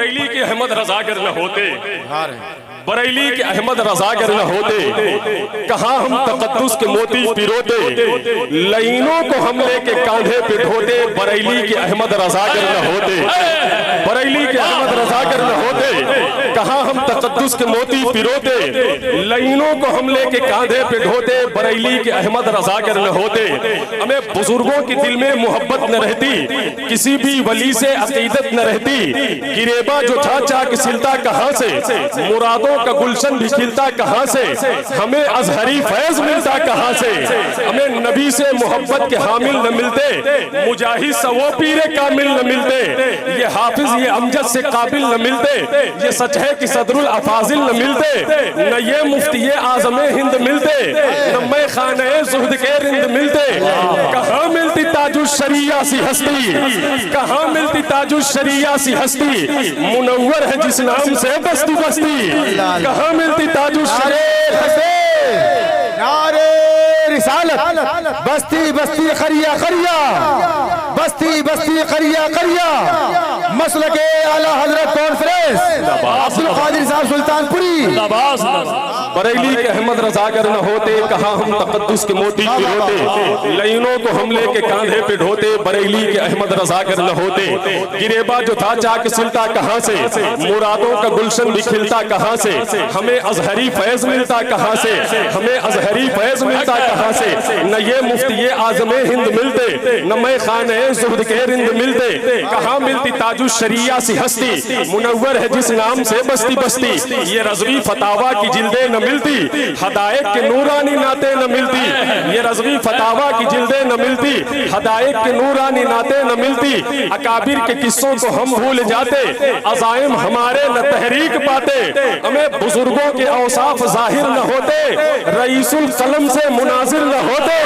बरेली के अहमद रजा अगर न होते, बरेली के अहमद रजा अगर न होते, कहाँ हम तकद्दुस के मोती पिरोते, लाइनों को हम लेके कांधे पे ढोते। बरेली के अहमद रजा अगर न होते, बरेली के अहमद रजा अगर न होते, कहाँ हम तकद्दुस के मोती पिरोते, लाइनों को हम लेके कांधे पे ढोते। बरेली के अहमद रजा अगर न होते, हमें बुजुर्गों के दिल में मोहब्बत न रहती, किसी भी वली से अकीदत न रहती। गिरेबा जो था चाक सिलता कहाँ से, मुरादों का गुलशन भी खिलता कहाँ से, हमें अजहरी फैज मिलता कहाँ से। हमें नबी से मोहब्बत के हामिल न मिलते, मुजाहिद से वो पीरे कामिल न मिलते, ये हाफिज ये अमजद से काबिल न मिलते, ये सच है कि सदरुल अफाजिल न मिलते, न ये मुफ्ती आज़मे हिंद मिलते, न मैं खाने ज़ुहद के रिंद मिलते। कहाँ मिलती ताजुश शरिया सी हस्ती, कहाँ मिलती ताजुश शरिया सी हस्ती, मुनव्वर है जिस नाम से बस्ती बस्ती। कहाँ मिलती ताजुश शरीर नारे रिसालत, बस्ती बस्ती खरिया खरिया, बस्ती बस्ती खरिया खरिया, मसलके आला हजरत कॉन्फ्रेंस अब्दुल कादिर साहब सुल्तानपुरी। बरेली के अहमद रजा अगर न होते, कहाँ हम तकद्दुस के मोती पिरोते, लाइनों को हम लेके कांधे पे ढोते। बरेली के अहमद रजा अगर न होते, गिरेबा जो था चाक सिलता कहाँ से, मुरादों का गुलशन भी खिलता कहाँ से, हमें अजहरी फैज मिलता कहाँ से, हमें अजहरी फैज मिलता कहाँ से। न ये मुफ्ती आज़मे हिंद मिलते, न मैं खाने ज़ुहद के रिंद मिलते। कहाँ मिलती ताजुश शरिया सी हस्ती, मुनव्वर है जिस नाम से बस्ती बस्ती। ये रज़वी फतावा की जिल्दे न मिलती, हदायत के नूरानी नाते न मिलती। ये रज़वी फतावा की जिल्दे न मिलती, हदायत के नूरानी नाते न मिलती। अकाबिर के किस्सों को हम भूल जाते, अज़ाइम हमारे न तहरीक पाते। हमें बुजुर्गों के औसाफ जाहिर न होते, रईसुल कलम से मुनाजिर न होते।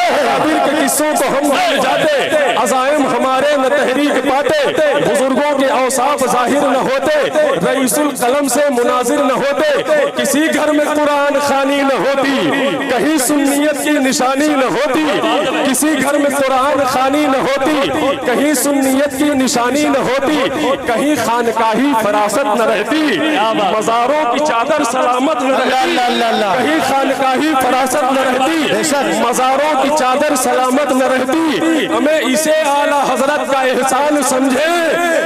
अकाबिर के किस्सों को हम भूल जाते, अज़ाइम हमारे न तहरीक पाते। बुजुर्गों के औसाफ जाहिर न होते, रईसुल कलम से मुनाजिर न होते। किसी घर में कुरान खानी न होती, कहीं सुन्नियत की निशानी न होती। किसी घर में कुरान खानी न होती, कहीं सुन्नियत की निशानी न होती। कहीं खानकाही फरासत न रहती, मज़ारों की चादर सलामत न रहती। कहीं खानकाही फरासत न रहती, मज़ारों की चादर सलामत न रहती। हमें इसे आला हजरत का एहसान समझे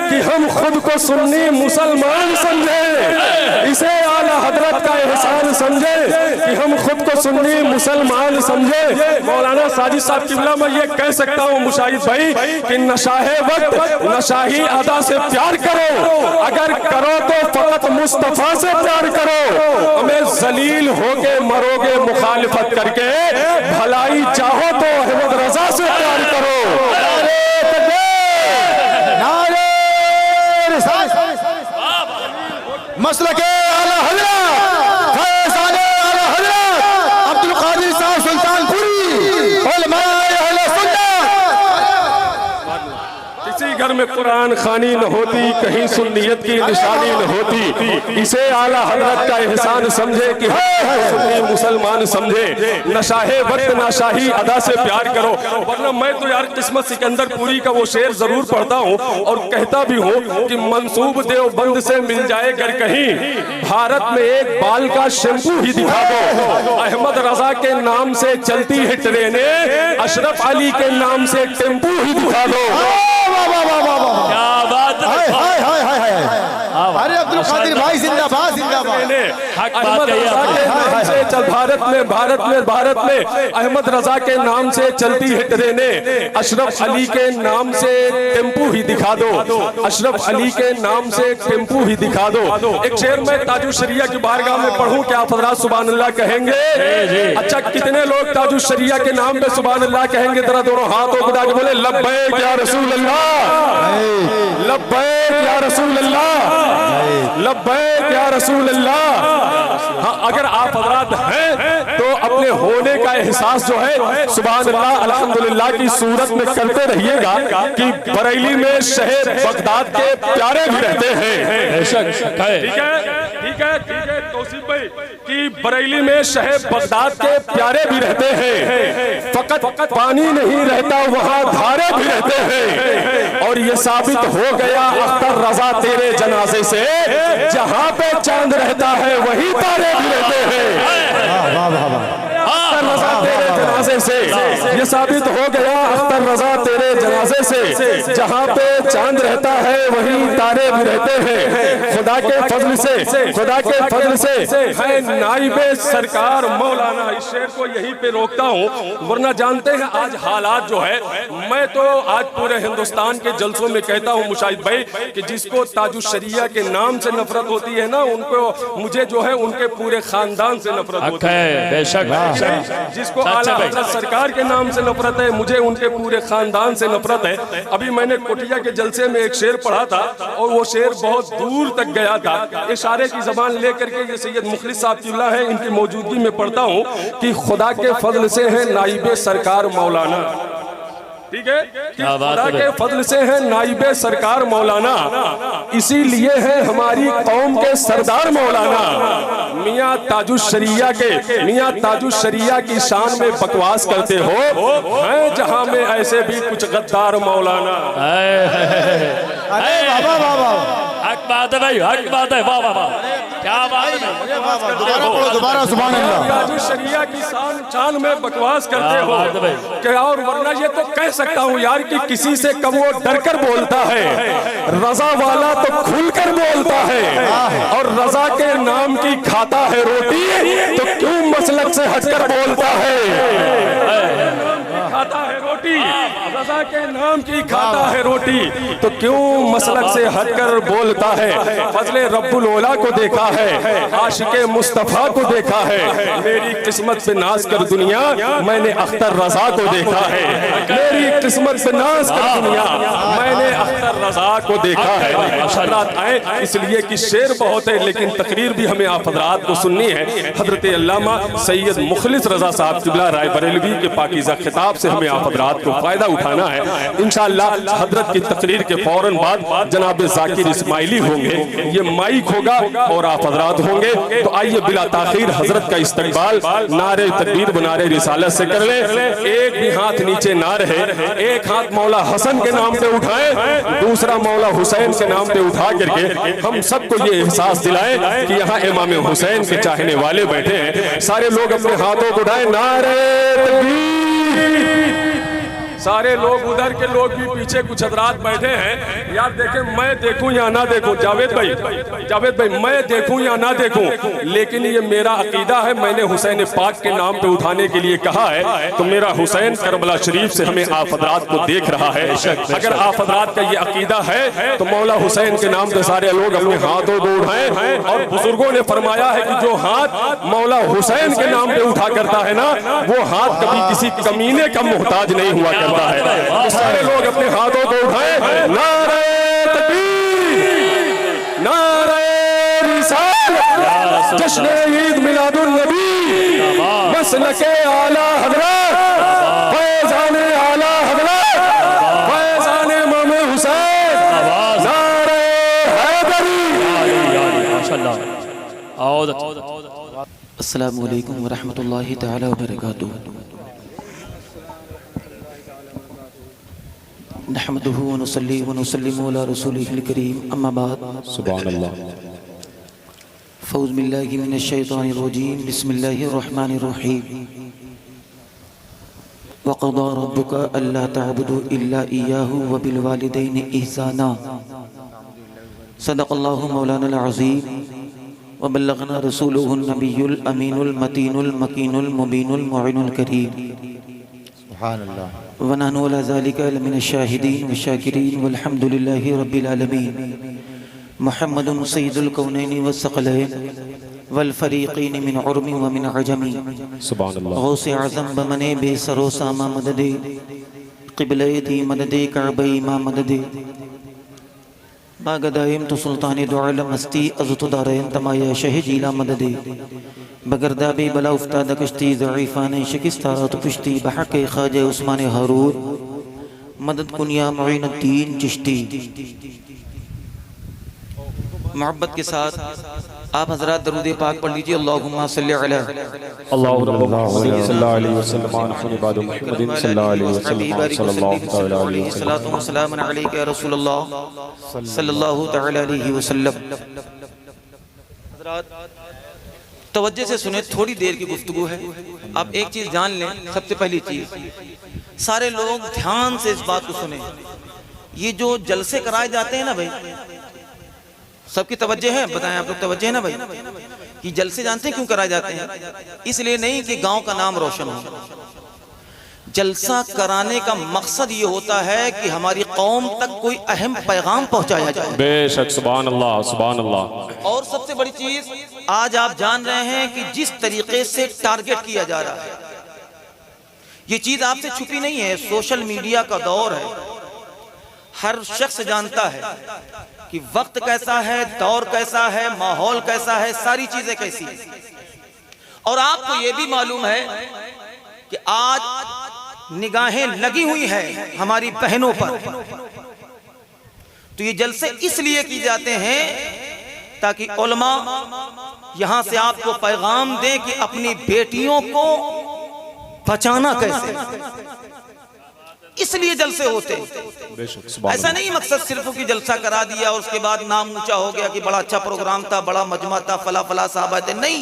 कि हम खुद को सुन्नी मुसलमान समझे। इसे आला हजरत का एहसान समझे कि हम खुद को सुन्नी मुसलमान समझे। मौलाना साजिद साहब किबला मैं ये कह सकता हूँ मुशाहिद भाई कि नशाहे वक्त नशाही अदा से प्यार करो, अगर करो तो फकत मुस्तफा से प्यार करो। हमें जलील होके मरोगे मुखालिफत करके, भलाई चाहो तो अहमद रजा से प्यार करो। मसलके आला हजरत फैज़ाने आला हजरत अब्दुल कादिर साहब सुल्तानपुरी उलमाए अहले सुन्नत। किसी घर में कुरान खानी न होती, कहीं सुन्नियत की निशानी न होती। इसे आला हजरत का एहसान समझे कि सुन्नी मुसलमान समझे। नशाहे वक्त नाशाही अदा से प्यार करो। वरना मैं तो यार किस्मत सिकंदरपुरी का वो शेर जरूर पढ़ता हूँ और कहता भी हूँ कि मंसूब देवबंद से मिल जाए अगर कहीं, भारत में एक बाल का शैम्पू ही दिखा दो। अहमद रजा के नाम से चलती है ट्रेनें, अशरफ अली के नाम से टेम्पू ही दिखा दो। क्या बात है। अरे अब्दुल कादिर भाई जिंदाबाद जिंदाबाद। अहमद रजा के नाम से चल भारत में अहमद रजा के नाम से चलती है ट्रेनें, अशरफ अली के नाम से टेम्पू ही दिखा दो। अशरफ अली के नाम से टेम्पू ही दिखा दो। एक शेर में ताजुश शरिया की बारगाह में पढ़ूं, क्या आप हज़रात सुभान अल्लाह कहेंगे? अच्छा कितने लोग ताजुश शरिया के नाम पे सुभान अल्लाह कहेंगे? जरा दोनों हाथों को उठा के बोले लब्बैक या रसूल अल्लाह, लब्बैक या रसूल अल्लाह, लब्बैक या रसूल अल्लाह। हाँ, अगर आप हज़रात हैं तो अपने होने का एहसास जो है सुभान अल्लाह अल्हम्दुलिल्लाह की सूरत में करते रहिएगा कि बरेली में शहर बगदाद के प्यारे भी रहते हैं। ठीक है। ठीक है तौसीफ भाई कि बरेली में शहर बगदाद के प्यारे भी रहते हैं, फकत पानी नहीं रहता वहाँ धारे भी रहते हैं। और ये साबित हो गया अख्तर रजा तेरे जनाजे से, जहाँ पे चांद रहता है वही तारे भी रहते हैं। वाह वाह वाह अख्तर रजा तेरे जनाजे से ये साबित हो गया, अख्तर रजा तेरे जनाजे से, जहाँ पे चांद रहता है वही तारे भी रहते हैं। खुदा के फजल से है नाइबे सरकार मौलाना। इस शेर को यहीं पे रोकता हूँ, वरना जानते हैं आज हालात जो है, मैं तो आज पूरे हिंदुस्तान के जलसों में कहता हूँ मुशाहिद भाई कि जिसको ताजुशरिया के नाम से नफरत होती है ना, उनको मुझे जो है उनके पूरे खानदान से नफरत होती है। बेशक जिसको आला हज़रत सरकार के नाम से नफरत है, मुझे उनके पूरे खानदान से नफरत है। अभी मैंने कोटिया के जलसे में एक शेर पढ़ा था और वो शेर बहुत दूर तक गया था। इशारे की जबान लेकर के ये सैयद मुखलिस साहब है, इनकी मौजूदगी में पढ़ता हूँ कि खुदा के फजल से है नाइबे सरकार मौलाना। ठीक है कि खुदा के फजल से है नाइबे सरकार मौलाना, इसीलिए है हमारी कौम के सरदार मौलाना। मियाँ ताजुशरिया की शान में बकवास करते हो, हैं जहां में ऐसे भी कुछ गद्दार मौलाना। अरे बाबा बाबा हक बात है भाई, हक बात है। वाह वाह वाह, क्या बात है। दोबारा सुभान अल्लाह। ताजुशरिया की शान में बकवास करते हो क्या? और वरना ये तो कह सकता हूँ यार कि किसी से कब वो डर कर बोलता है, रजा वाला तो खुलकर बोलता है। और रजा के नाम की खाता है रोटी, तो क्यों मसलक से हटकर बोलता है? खाता है रोटी, रजा के नाम की खाता है रोटी, तो क्यों मसलक से हटकर बोलता है? फजले रब्बुल ओला को देखा है, आशिके मुस्तफा को देखा है, मेरी किस्मत पे नाज कर दुनिया मैंने अख्तर रजा को देखा है। मेरी किस्मत पे नाज कर दुनिया मैंने अख्तर रजा को देखा है। हजरात आए इसलिए कि शेर बहुत है, लेकिन तकरीर भी हमें आप हजरात को सुननी है। हजरत अल्लामा सैयद मुखलिस रजा साहब किबला राय बरेलवी के पाकीज़ा खिताब से हमें आप हजरात को फायदा उठाना है। इंशाअल्लाह हजरत की तकरीर के फौरन बाद जनाब जाकिर इस्माइली होंगे, ये माइक होगा और आप हजरात होंगे। तो आइए बिला ताखीर हजरत का इस्तकबाल नारे तकबीर व नारे रिसालत से कर ले। एक भी हाथ नीचे ना रहे, एक हाथ मौला हसन के नाम पे उठाएं, दूसरा मौला हुसैन के नाम पे उठा करके हम सबको ये एहसास दिलाएं कि यहाँ इमाम हुसैन के चाहने वाले बैठे हैं। सारे लोग अपने हाथों को उठाएं, नारे तकबीर। सारे लोग उधर के लोग भी पीछे कुछ हजरात बैठे हैं। यार देखें, मैं देखूं या ना देखूं, जावेद भाई मैं देखूं या ना देखूं, लेकिन ये मेरा अकीदा है। मैंने हुसैन पाक के नाम पे उठाने के लिए कहा है, तो मेरा हुसैन करबला शरीफ से हमें आप हजरात को देख रहा है। अगर आप हजरात का ये अकीदा है तो मौला हुसैन के नाम पे सारे लोग अपने हाथों को उठाएं। और बुजुर्गों ने फरमाया है कि जो हाथ मौला हुसैन के नाम पे उठा करता है ना, वो हाथ कभी किसी कमीने का मोहताज नहीं हुआ है। तो सारे लोग अपने हाथों को उठाएं, नारे तकबीर, नारे रिसालत, जश्न ईद मिलादुन नबी, मसलके आला हज़रत, फैज़ाने आला हज़रत, फैज़ाने इमाम हुसैन, नारे हैदरी। माशाअल्लाह। अस्सलामु अलैकुम व रहमतुल्लाहि तआला व बरकातुहू। नहमदुहु व नुसल्ली व नुसल्लिमु अला रसूलिहिल करीम, अम्मा बाद। सुभान अल्लाह। फ़ऊज़ बिल्लाहि मिनश शैतानिर रजीम, बिस्मिल्लाहिर रहमानिर रहीम। व क़ज़ा रब्बुका अल्ला तअबुदू इल्ला इय्याहु व बिल वालिदैनि इहसाना। सदक़ल्लाहु मौलानाल अज़ीम व बल्लगना रसूलुहुन नबियुल अमीनुल मतीनुल मकीनुल मुबीनुल मुइनुल करीम। सुभान अल्लाह। व नहनु अला ज़ालिका लमिनश शाहिदीन व शाकिरीन वल्हम्दुलिल्लाहि रब्बिल आलमीन। मुहम्मदुन सय्यिदुल कौनैनि व सकलैन वल फरीक़ैन मिन उर्मी व मिन अजमी। सुभान अल्लाह। गौसे आज़म बमने बेसरो सामा मददे, क़िबले दी मददे काबे मा मददे। बागदायम तो सुल्तान दुआल मस्ती अज़तु दारैन तमाया शह जीला मददे। बगरदाबे बला उफ्ताद कश्ती ज़ईफ़ान शिकस्ता तो पुश्ती बहक़ ख़ाजा उस्मान हारून मदद कुनिया मुईनुद्दीन चिश्ती। मोहब्बत के साथ आप हजरात दरूद पाक पढ़ लीजिए। अल्लाहुम्मा सल्ली अला सल्लल्लाहु अलैहि रसूलुल्लाह सल्लल्लाहु तआला अलैहि वसल्लम। हजरात तवज्जो से सुने, थोड़ी देर की गुफ्तगू है। आप एक चीज जान लें, सबसे पहली चीज, सारे लोग ध्यान से इस बात को सुने। ये जो जलसे कराए जाते हैं ना भाई, सबकी तवज्जो है, बताएं आप लोग तवज्जो है ना भाई, कि जलसे जानते हैं क्यों कराए जाते हैं? इसलिए नहीं कि गांव का नाम रोशन हो। जलसा कराने का मकसद ये होता है कि हमारी कौम तक कोई अहम पैगाम पहुंचाया जाए। बेशक, सुभान अल्लाह, सुभान अल्लाह। और सबसे बड़ी चीज, आज आप जान रहे हैं कि जिस तरीके से टारगेट किया जा रहा है, ये चीज आपसे छुपी नहीं है। सोशल मीडिया का दौर है, हर शख्स जानता है कि वक्त कैसा है, दौर कैसा है, माहौल कैसा है, सारी चीजें कैसी है। और आपको यह भी मालूम है कि आज निगाहें लगी हुई है हमारी बहनों पर। तो ये जलसे इसलिए किए जाते हैं ताकि उलमा यहां से आपको पैगाम दें कि अपनी बेटियों को बचाना कैसे, इसलिए जलसे होते। ऐसा नहीं मकसद सिर्फ कि जलसा करा दिया और उसके बाद नाम ऊंचा हो गया कि बड़ा अच्छा प्रोग्राम था, बड़ा मजमा था, फला फला साहब थे। नहीं,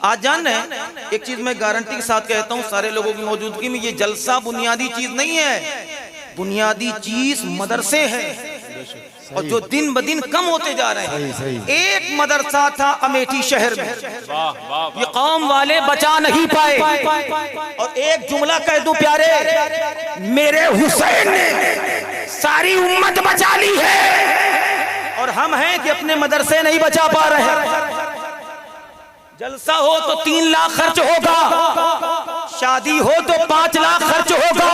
आज जान रहे हैं, एक चीज मैं गारंटी के साथ कहता हूं सारे लोगों की मौजूदगी में, ये जलसा बुनियादी चीज नहीं है। बुनियादी चीज मदरसे हैं, और जो दिन ब दिन कम होते जा रहे हैं। एक मदरसा था अमेठी शहर में, ये कौम वाले बचा नहीं पाए। और एक जुमला कह दूं प्यारे, मेरे हुसैन ने सारी उम्मत बचा ली है, और हम हैं कि अपने मदरसे नहीं बचा पा रहे हैं। जलसा हो तो 3 लाख खर्च होगा, शादी हो तो 5 लाख खर्च होगा,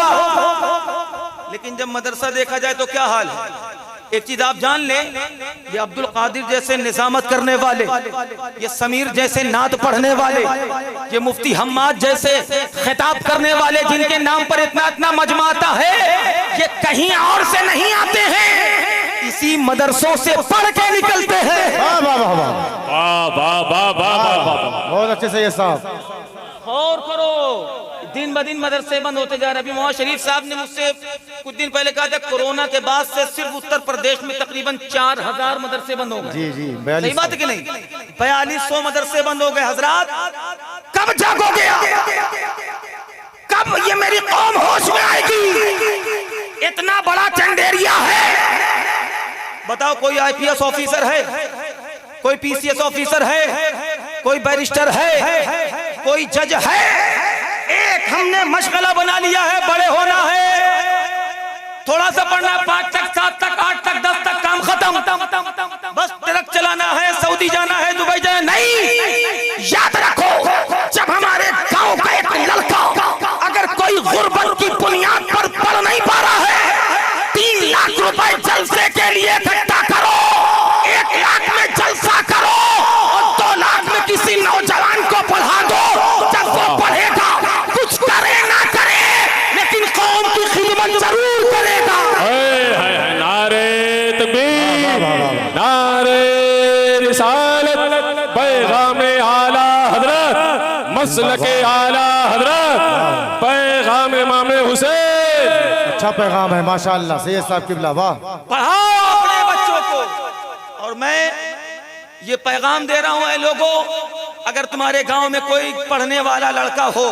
लेकिन जब मदरसा देखा जाए तो क्या हाल है? एक चीज आप जान लें, ये अब्दुल कादिर जैसे निजामत करने वाले, ये समीर जैसे नात पढ़ने वाले, ये मुफ्ती हम्माद जैसे खिताब करने वाले, जिनके नाम पर इतना इतना मजमा आता है, ये कहीं और से नहीं आते हैं, इसी मदरसों से पढ़ के निकलते हैं। वाह वाह वाह वाह, बहुत अच्छे से ये साहब। और करो, दिन ब दिन मदरसे बंद होते जा रहे हैं। अभी मौलाना शरीफ साहब ने मुझसे कुछ दिन पहले कहा था, कोरोना के बाद से सिर्फ उत्तर प्रदेश में तकरीबन 4000 मदरसे बंद हो गए। जी जी, सही बात है कि नहीं? 4200 मदरसे बंद हो गए। हजरात, कब जागोगे? कब ये मेरी कौम होश में आएगी? इतना बड़ा चंडेरिया है, बताओ कोई IPS ऑफिसर है, कोई PCS ऑफिसर है, कोई बैरिस्टर है, कोई जज है? एक हमने मशगला बना लिया है, बड़े होना है, थोड़ा सा पढ़ना, 5 तक 7 तक 8 तक 10 तक काम खत्म, बस ट्रक चलाना है, सऊदी जाना है, दुबई जाना। नहीं, याद रखो, जब हमारे गांव का एक लड़का अगर कोई गुर्बत की बुनियाद पर पढ़ नहीं पा रहा है, 3 लाख रुपए जलसे के लिए इकट्ठा करो, 1 लाख में जलसा करो, और 2 लाख में किसी नौजवान को पढ़ा दो। जब वो पढ़ेगा, कुछ करे ना करे, लेकिन कौम की खिदमत जरूर करेगा। नारे तकबीर, नारे रिसालत, पैगामे आला हजरत, मसलके आला हजरत, पैगाम इमाम हुसैन। अच्छा पैगाम है माशाअल्लाह, सैयद साहब किबला। वाह, पढ़ाओ अपने बच्चों को। और मैं ये पैगाम दे रहा हूं, ऐ लोगों, अगर तुम्हारे गांव में कोई पढ़ने वाला लड़का हो,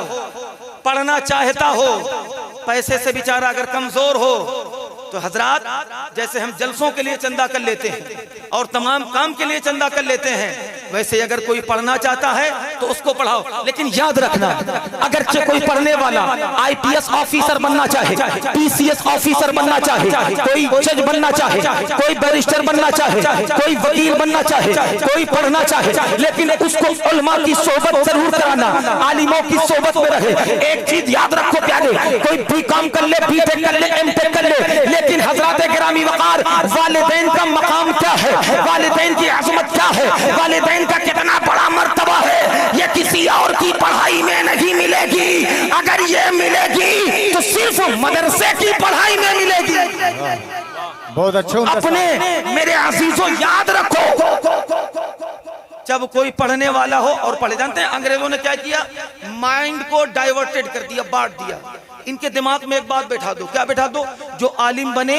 पढ़ना चाहता हो, पैसे से बेचारा अगर कमजोर हो, तो हजरात, जैसे हम जलसों के लिए चंदा कर लेते हैं और तमाम काम के लिए चंदा कर लेते हैं, वैसे अगर कोई पढ़ना चाहता है तो उसको पढ़ाओ। लेकिन याद रखना, अगर कोई पढ़ने वाला IPS ऑफिसर बनना चाहे, PCS ऑफिसर बनना चाहे, कोई जज बनना चाहे, कोई बैरिस्टर बनना चाहे, कोई वकील बनना चाहे, कोई पढ़ना चाहे, लेकिन उसको उलमा की सोबत जरूर कराना, आलिमों की सोबत में रहे। एक चीज याद रखो प्यारे, कोई BCom कर ले, BTech कर ले, MTech कर ले, लेकिन हजरत गिरामी वकार, वालिदैन का मकाम क्या है, वालिदैन की अजमत क्या है, वालिदैन का कितना बड़ा मर्तबा है, ये किसी और की पढ़ाई में नहीं मिलेगी। अगर ये मिलेगी तो सिर्फ मदरसे की पढ़ाई में मिलेगी। बहुत अच्छे। अपने मेरे अजीजों याद रखो, जब कोई पढ़ने वाला हो और पढ़े। जानते हैं अंग्रेजों ने क्या किया? माइंड को डाइवर्टेड कर दिया, बांट दिया। इनके दिमाग में एक बात बैठा दो। क्या बैठा दो? जो आलिम बने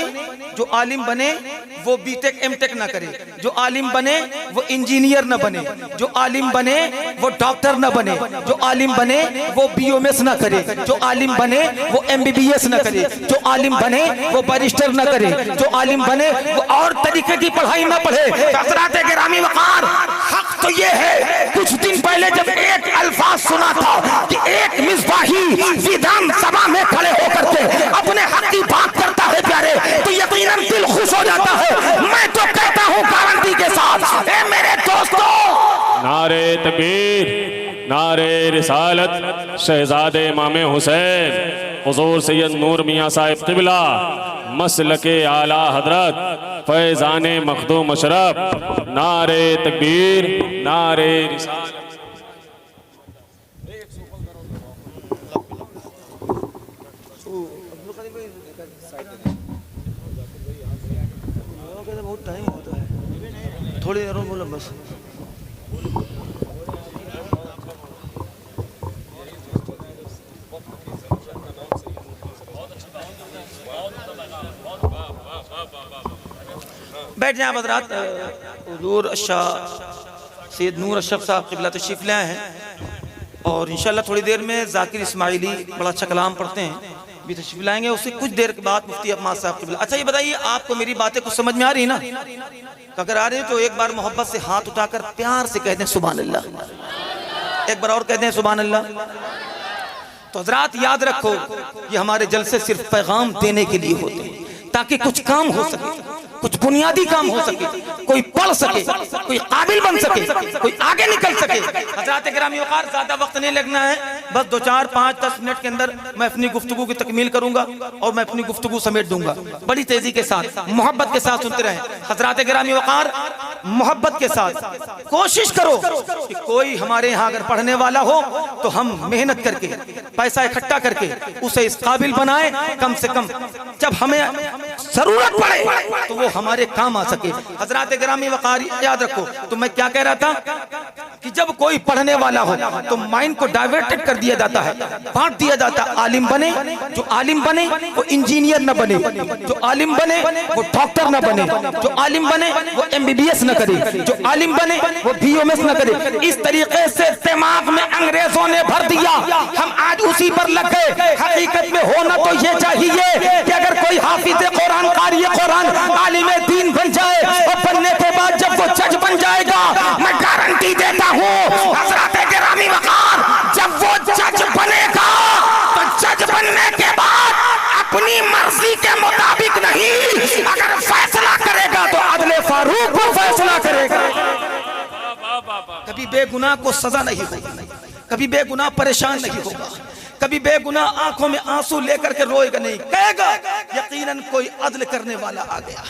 वो बीटेक एमटेक ना करे, जो आलिम बने वो इंजीनियर ना बने, जो आलिम बने वो डॉक्टर ना बने, जो आलिम बने वो बीओएमएस ना करे, जो आलिम बने वो एमबीबीएस ना करे, जो आलिम बने वो बैरिस्टर ना करे, जो आलिम बने वो और तरीके की पढ़ाई ना पढ़े। हज़रात गिरामी वक़ार, हक तो ये है, कुछ दिन पहले जब एक अल्फाज सुना था कि एक मिसबाही विधान सभा में खड़े होकर के अपने हक की बात करता है प्यारे, तो यकीनन दिल खुश हो जाता है। मैं तो कहता हूँ गारंटी के साथ, ए मेरे दोस्तों, नारे तकबीर, नारे रिसालत, शहजादे इमाम हुसैन हुजूर सैयद नूर मियाँ साहिब क़िबला, मसलके आला हजरत फैज़ाने मखदूम अशरफ, नारे तकबीर, नारे रिसालत। बहुत टाइम होता है, थोड़ी देर बोलो बस। बैठ जाए हज़रात। हुज़ूर अशाह सैयद नूर अशरफ साहब क़िबला तशरीफ़ लाए हैं और इंशाअल्लाह थोड़ी देर में ज़ाकिर इस्माइली बड़ा अच्छा कलाम पढ़ते हैं, भी तशरीफ़ लाएंगे। उससे कुछ देर के बाद मुफ्ती अहमद साहब क़िबला। अच्छा ये बताइए, आपको मेरी बातें कुछ समझ में आ रही ना? अगर आ रही है तो एक बार मोहब्बत से हाथ उठाकर प्यार से कह दें सुभान अल्लाह। एक बार और कह दें सुभान अल्लाह। तो हज़रात याद रखो, ये हमारे जलसे सिर्फ पैगाम देने के लिए होते हैं ताकि कुछ काम हो सके, कुछ बुनियादी काम हो सके, कोई पढ़ सके, कोई काबिल बन सके, कोई आगे निकल सके। हज़रात गिरामी वक़ार, ज़्यादा वक्त नहीं लगना है, बस 2 4 5 10 मिनट के अंदर मैं अपनी गुफ्तगू की तकमील करूंगा और मैं अपनी गुफ्तगू समेट दूंगा। बड़ी तेजी के साथ, मोहब्बत के साथ सुनते रहें। हज़रात गिरामी वक़ार, मोहब्बत के साथ कोशिश करो कि कोई हमारे यहाँ अगर पढ़ने वाला हो तो हम मेहनत करके पैसा इकट्ठा करके उसे इस काबिल बनाए, कम से कम जब हमें जरूरत पड़े तो वो हमारे काम आ सके। हज़रात गिरामी वक़ार याद रखो। तो मैं क्या कह रहा था कि जब कोई पढ़ने वाला हो तो माइंड को डाइवर्टेड कर दिया जाता है, बांट दिया जाता है। आलिम बने, जो आलिम बने वो इंजीनियर न बने, जो आलिम बने वो डॉक्टर न बने, जो आलिम बने वो एमबीबीएस न करे, जो आलिम बने वो बीओएमएस न करे। इस तरीके से दिमाग में अंग्रेजों ने भर दिया, हम आज उसी पर लग गए। हकीकत में होना तो ये चाहिए कि अगर कोई हाफिज़ कुरान, कारी कुरान, आलिम दीन बन जाए और बनने के बाद जब वो जज बन जाएगा, मैं गारंटी देता हूँ हज़रात गिरामी वक़ार, जब वो जज बनेगा तो जज बनने के बाद अपनी मर्जी के मुताबिक नहीं, अगर फैसला करेगा तो अदले फारूक को फैसला करेगा। कभी बेगुनाह को सजा नहीं होगी, कभी बेगुनाह परेशान नहीं होगा, कभी बेगुनाह आंखों में आंसू लेकर के रोएगा नहीं, कहेगा यकीनन कोई अदल करने वाला आ गया।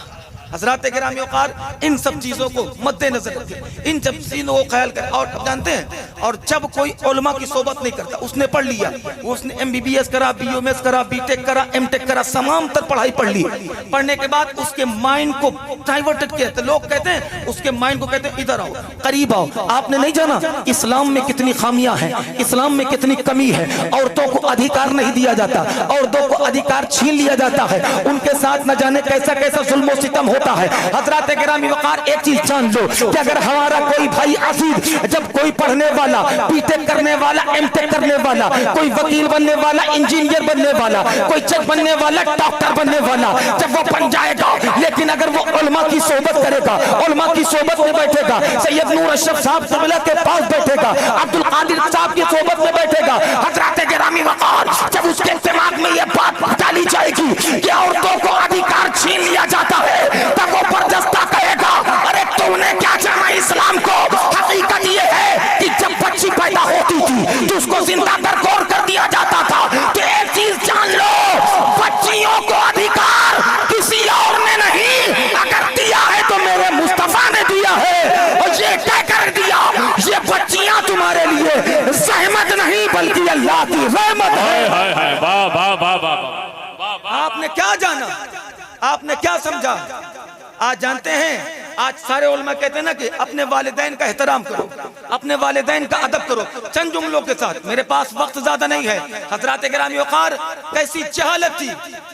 हज़रात गिरामी वक़ार, इन सब चीज़ों को मद्देनजर रखें, इन सब चीज़ों को ख्याल करें। और अब जानते हैं, और जब कोई उलमा की सोबत नहीं करता, उसने पढ़ लिया, वो उसने एमबीबीएस करा, बीओएमएस करा, बीटेक करा, एमटेक करा, तमाम तक पढ़ाई पढ़ ली, पढ़ने के बाद उसके माइंड को डाइवर्टेड किया। तो लोग कहते हैं उसके माइंड को कहते हैं इधर आओ, करीब आओ। आपने नहीं जाना इस्लाम में कितनी खामियां हैं, इस्लाम में कितनी कमी है। औरतों को अधिकार नहीं दिया जाता, औरतों को अधिकार छीन लिया जाता है, उनके साथ न जाने कैसा कैसा जुल्म और सितम होता है। हज़रात गिरामी वक़ार, एक चीज जान लो कि अगर हमारा कोई भाई अजीज, जब कोई पढ़ने वाला, बीटेक करने वाला, एमटेक करने वाला, कोई वकील बनने वाला, इंजीनियर बनने वाला, कोई जज बनने वाला, डॉक्टर बनने वाला, जब वो बन जाएगा, लेकिन अगर वो उलमा की सोबत करेगा, उलमा की सोबत में बैठेगा, सैयद नूर अशरफ साहब क़िबला के पास बैठेगा, अब्दुल कादिर साहब की सोबत में बैठेगा, हज़रात गिरामी वक़ार, जब उसके दिमाग में ये बात डाली जाएगी कि औरतों को अधिकार छीन लिया जाता है, तब वो बर्जस्ता कहेगा, अरे तुमने क्या जाना इस्लाम को। हकीकत ये है कि जब बच्ची पैदा होती थी तो उसको जिंदा दरगोर कर दिया जाता था। तो एक चीज जान लो, बच्चियों को अधिकार किसी और ने नहीं, अगर दिया है तो मेरे मुस्तफा ने दिया है, और ये तय कर दिया, ये बच्चियां तुम्हारे लिए रहमत नहीं बल्कि अल्लाह की रहमत है। वाह वाह वाह वाह। आपने क्या जाना, आपने क्या समझा? आज जानते हैं, आज सारे उलमा कहते हैं ना कि अपने वालिदैन का एहतराम करो, अपने वालिदैन का अदब करो। चंद जुमलों के साथ, मेरे पास वक्त ज्यादा नहीं है। हजरात गिरामी वक़ार, कैसी जहालत थी,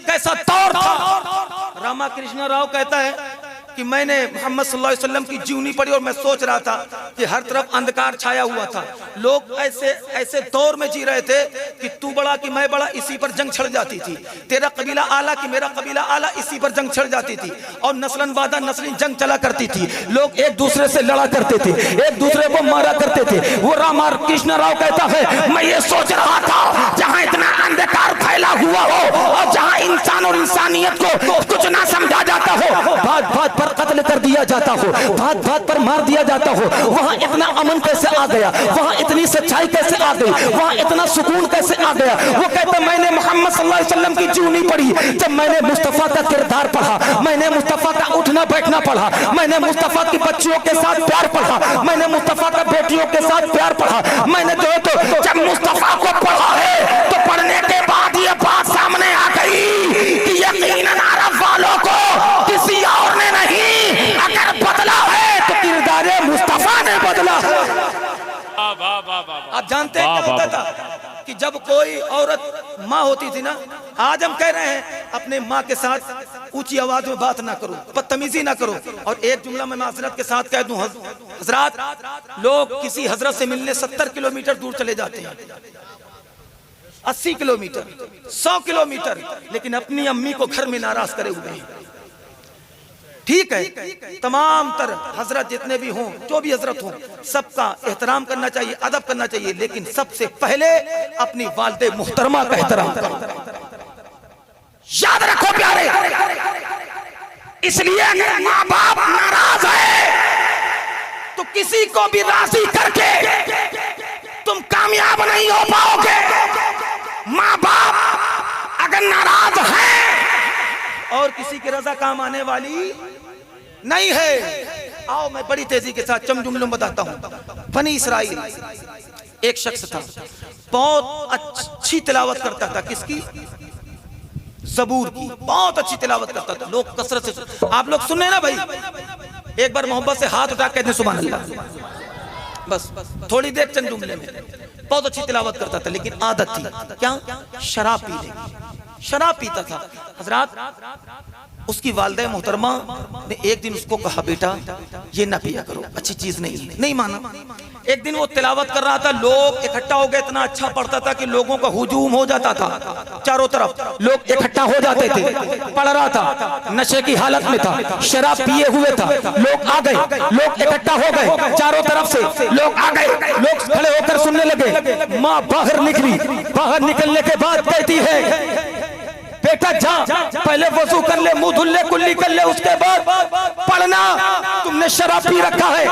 कैसा दौर था। रामाकृष्ण राव कहता है कि मैंने मोहम्मद सल्लल्लाहु अलैहि वसल्लम की जीवनी पढ़ी और मैं सोच रहा था कि हर तरफ अंधकार छाया हुआ था। लोग ऐसे ऐसे दौर में जी रहे थे कि तू बड़ा कि मैं बड़ा, इसी पर जंग छिड़ जाती थी। तेरा कबीला आला कि मेरा कबीला आला, इसी पर जंग छिड़ जाती थी। और नस्लन वादा नस्लीन जंग चला करती थी। लोग एक दूसरे से लड़ा करते थे, एक दूसरे को मारा करते थे। वो रामाकृष्ण राव कहता है, मैं ये सोच रहा था जहाँ इतना अंधकार फैला हुआ हो और जहाँ इंसान और इंसानियत को कुछ ना समझा जाता हो, बात बात कत्ल कर दिया जाता हो, बात बात पर मार दिया जाता हो, वहाँ इतना अमन कैसे आ गया, वहाँ इतनी सच्चाई कैसे आ गई, वहाँ इतना सुकून कैसे आ गया। वो कहते मैंने मोहम्मद सल्लल्लाहु अलैहि वसल्लम की जीवनी पढ़ी, जब मैंने मुस्तफा का किरदार पढ़ा, मैंने मुस्तफा का उठना बैठना पढ़ा, मैंने मुस्तफा की बच्चियों के साथ प्यार पढ़ा, मैंने मुस्तफा का बेटियों के साथ प्यार पढ़ा। मैंने जो है तो जब मुस्तफा को पढ़ा है तो पढ़ने के बाद ये बात सामने आ गई कि यकीनन अरब वालों को किसी और ने नहीं, अगर बदला है तो किरदारे मुस्तफा ने बदला। आप जानते हैं क्या होता था कि जब कोई औरत माँ होती थी ना, आज हम कह रहे हैं अपने माँ के साथ ऊंची आवाज में बात ना करो, बदतमीजी ना करो। और एक जुमला मैं माजरत के साथ कह दूं, हजरात, लोग किसी हजरत से मिलने 70 किलोमीटर दूर चले जाते हैं, 80 किलोमीटर, 100 किलोमीटर, लेकिन अपनी अम्मी को घर में नाराज करे हुए हैं। ठीक है, तमाम तरह हजरत जितने भी हों, जो भी हजरत हों, सबका एहतराम करना चाहिए, अदब करना चाहिए, लेकिन सबसे पहले अपनी वालिदे मुहतरमा का एहतराम करो। याद रखो प्यारे, इसलिए अगर माँ बाप नाराज है तो किसी को भी राजी करके तुम कामयाब नहीं हो पाओगे। माँ बाप अगर नाराज है और किसी की रजा काम आने वाली नहीं है। आओ मैं बड़ी तेजी के साथ चंद जुमलों बताता हूँ। बनी इसराइल एक शख्स था, बहुत अच्छी तिलावत करता था। किसकी? ज़बूर की बहुत अच्छी तिलावत करता था। लोग कसरत से, आप लोग सुन रहे ना भाई, एक बार मोहब्बत से हाथ उठा कहते सुभान अल्लाह। बस थोड़ी देर चंद जुमले में। बहुत अच्छी तिलावत करता था, लेकिन आदत थी क्या? शराब पीने की। शराब पीता था। हजरात, उसकी वालिदा मोहतरमा ने एक दिन उसको कहा, बेटा ये ना पिया करो, अच्छी चीज नहीं माना। एक दिन वो तिलावत कर रहा था, लोग इकट्ठा हो गए, इतना अच्छा पढ़ता था कि लोगों का हुजूम हो जाता था, चारों तरफ लोग इकट्ठा हो जाते थे। पढ़ रहा था, नशे की हालत में था, शराब पिए हुए था। लोग आ गए, लोग इकट्ठा हो गए, चारों तरफ से लोग आ गए, लोग खड़े होकर सुनने लगे। माँ बाहर निकली, बाहर निकलने के बाद कहती है, बेटा जा पहले वजू कर ले, मुंह धुल ले, कुल्ली कर ले, उसके बाद पढ़ना। तुमने शराब पी रखा है,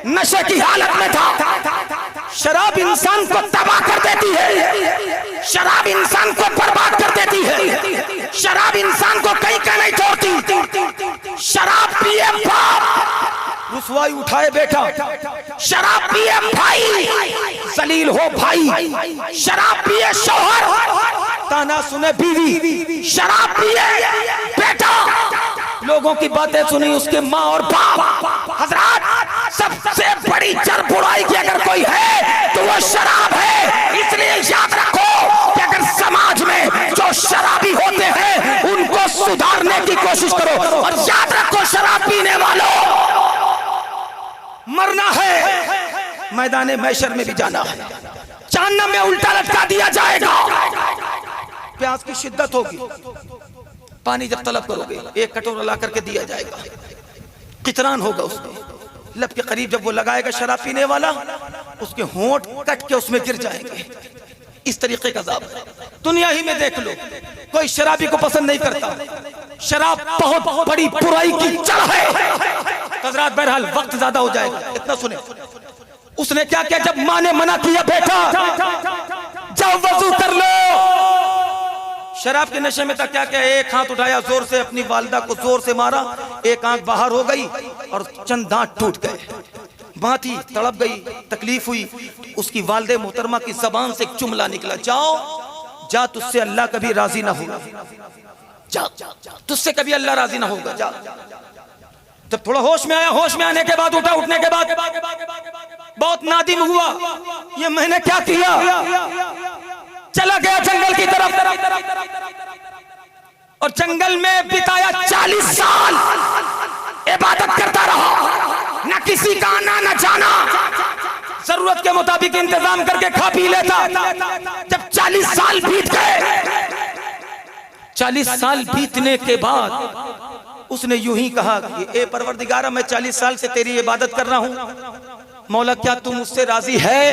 नशे की हालत में था। शराब इंसान को तबाह कर देती है, शराब इंसान को बर्बाद कर देती है, शराब इंसान को कहीं का नहीं छोड़ती। शराब पिए बाप, रुसवाई उठाए बेटा। शराब पिए भाई, जलील हो भाई। शराब पिए शौहर, ताना सुने बीवी। शराब पिए बेटा, लोगों की बातें सुनी उसके माँ और बाप। हजरात, सबसे बड़ी जड़ बुराई की अगर कोई है तो वो शराब है। इसलिए याद रखो कि अगर समाज में जो शराबी होते हैं उनको सुधारने की कोशिश करो। और याद रखो, शराब पीने वालों, मरना है, मैदान महशर में भी जाना है, जहन्नम में उल्टा लटका दिया जाएगा। प्यास की शिद्दत होगी, पानी जब तलब करोगे एक कटोरा ला करके दिया जाएगा, कितरान होगा उसमें, लब के करीब जब वो लगाएगा शराब पीने वाला, उसके होंठ कट के उसमें गिर जाएंगे। इस तरीके का अज़ाब दुनिया ही में देख लो, कोई शराबी को पसंद नहीं करता। शराब बहुत बड़ी बुराई की जड़ है। हज़रात, बहरहाल वक्त ज्यादा हो जाएगा, इतना सुने। उसने क्या किया, जब माँ ने मना किया, बेटा जाओ वजू कर लो, शराब के नशे में था, क्या क्या, एक हाथ उठाया, जोर से अपनी वालिदा को जोर से मारा, एक आंख बाहर हो गई और चंद दांत टूट गए। माँ थी, तड़प गई, तकलीफ हुई। उसकी वालिदा मोहतरमा की जबान से एक जुमला निकला, जाओ जा, तुझसे अल्लाह कभी राजी ना होगा, जा तुझसे कभी अल्लाह राजी ना होगा, जा। जब थोड़ा होश में आया, होश में आने के बाद उठा, उठने के बाद बहुत नादिम हुआ, ये मैंने क्या किया। चला गया जंगल की तरफ और जंगल में बिताया 40 साल इबादत करता रहा, न किसी का आना न जाना, जरूरत के मुताबिक इंतजाम करके खा पी लेता। जब 40 साल बीत गए, 40 साल बीतने के बाद उसने यूं ही कहा कि ए परवरदिगारा, मैं 40 साल से तेरी इबादत कर रहा हूं, मौला क्या तू मुझसे राजी है।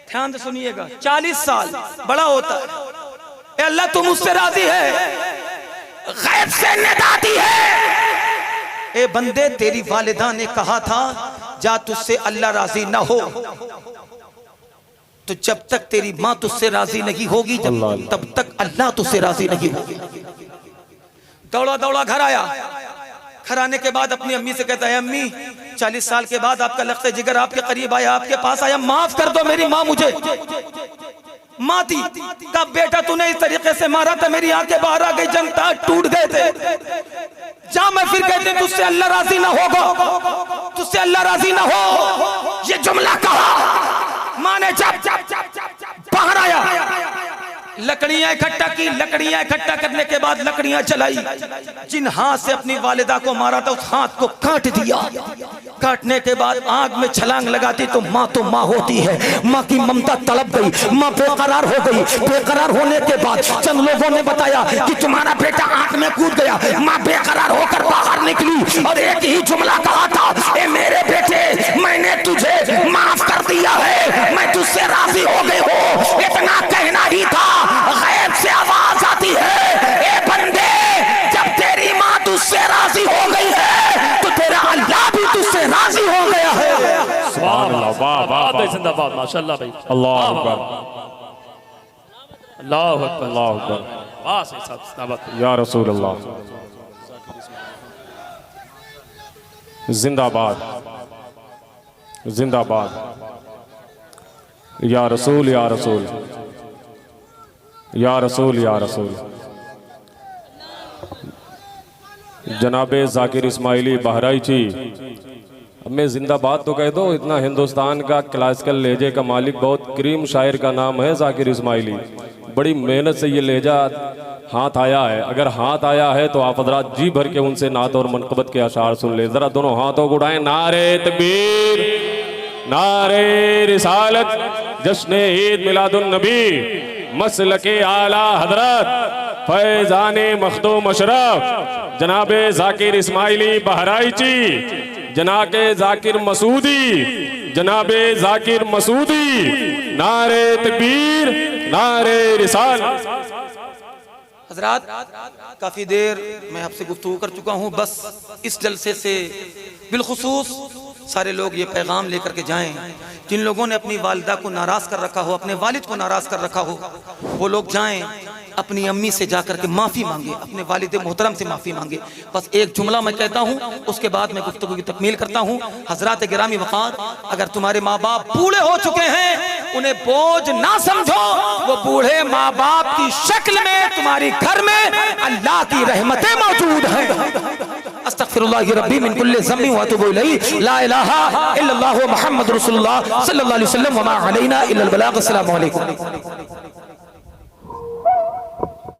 ध्यान से सुनिएगा, 40 साल बड़ा होता है। ए अल्लाह तू मुझसे राजी है, गैब से निदाती है। ए बंदे, तेरी वालिदा ने कहा था जा तुझसे अल्लाह राजी ना हो, तो जब तक तेरी माँ तुझसे राजी नहीं होगी तब तक अल्लाह तुझसे राजी नहीं होगी। दौड़ा दौड़ा घर आया, घर आने के बाद अपनी अम्मी से कहता है, अम्मी 40 साल के बाद आपका लख्त जिगर आपके करीब आया, आपके पास आया, माफ कर दो मेरी माँ मुझे। माँ थी, कब बेटा तूने इस तरीके से मारा था, मेरी आंखें बाहर आ गई, जंग टूट गए थे। जा, मैं फिर कहते तुझसे अल्लाह राजी ना होगा, तुझसे अल्लाह राजी ना हो, ये जुमला कहा। माँ ने जब बाहर आया, लकड़ियां इकट्ठा की, लकड़ियां इकट्ठा करने के बाद लकड़ियां जलाई। जिन हाथ से अपनी वालिदा को मारा था उस हाथ को काट दिया। काटने के बाद आग में छलांग लगाती तो माँ होती है। माँ की ममता तड़प गई, माँ बेकरार हो गई। बेकरार होने के बाद चंद लोगों ने बताया कि तुम्हारा बेटा आग में कूद गया। माँ बेकरार होकर बाहर निकली और एक ही जुमला कहा था, ए मेरे बेटे, मैंने तुझे माफ कर दिया है, मैं तुझसे राजी हो गई हूँ। इतना कहना ही था, गैब से आवाज आती है, ए बंदे, जब तेरी माँ तुझसे राजी हो गई है तो तेरा अल्लाह भी तुझसे राजी हो गया है। सुभान अल्लाह, वाह वाह वाह, जिंदाबाद, माशाअल्लाह भाई, अल्लाह अकबर, अल्लाह अकबर, अल्लाह अकबर, वाह से जिंदाबाद या रसूल अल्लाह, जिंदाबाद जिंदाबाद, या रसूल या रसूल या रसूल या रसूल। जनाबे जाकिर इस्माइली बहराइची, अब मैं जिंदाबाद तो कह दो, इतना हिंदुस्तान का क्लासिकल लहजे का मालिक, बहुत करीम शायर का नाम है जाकिर इस्माइली। बड़ी मेहनत से ये लहजा हाथ आया है। अगर हाथ आया है तो आप हजरात जी भर के उनसे नात और मनकबत के अशार सुन ले। जरा दोनों हाथों को उठाएं, नारे तकबीर, नारे रिसालत, जश्न ईद मिलादुन नबी, मसलके आला हजरत फैजाने मखदूम अशरफ जनाबे जाकिर इस्माइली बहराइची, जनाबे जाकिर मसूदी, जनाबे जाकिर मसूदी, नारे तकबीर, नारे रिसाल। हजरात, काफी देर मैं आपसे गुफ्तगू कर चुका हूँ। बस इस जलसे से बिलखुसूस सारे लोग ये पैगाम लेकर के जाएं, जिन लोगों ने अपनी वालिदा को नाराज कर रखा हो, अपने वालिद को नाराज कर रखा हो, वो लोग जाएं, अपनी अम्मी से जाकर के माफ़ी मांगे, अपने वालिद मोहतरम से माफ़ी मांगे। बस एक जुमला मैं कहता हूँ, उसके बाद मैं गुफ्तगू की तकमील करता हूँ। हजरात गिरामी वक़ार, अगर तुम्हारे माँ बाप बूढ़े हो चुके हैं, उन्हें बोझ ना समझो। वो बूढ़े माँ बाप की शक्ल में तुम्हारी घर में अल्लाह की रहमतें मौजूद हैं। अस्तगफिरुल्लाह रब्बी मिन कुल्लि ज़म्बिन व अतूबु इलैहि, ला इलाहा इल्लल्लाहु मुहम्मदुर रसूलुल्लाह सल्लल्लाहु अलैहि वसल्लम व मा अलैना इल्लल बलाग। अस्सलामु अलैकुम।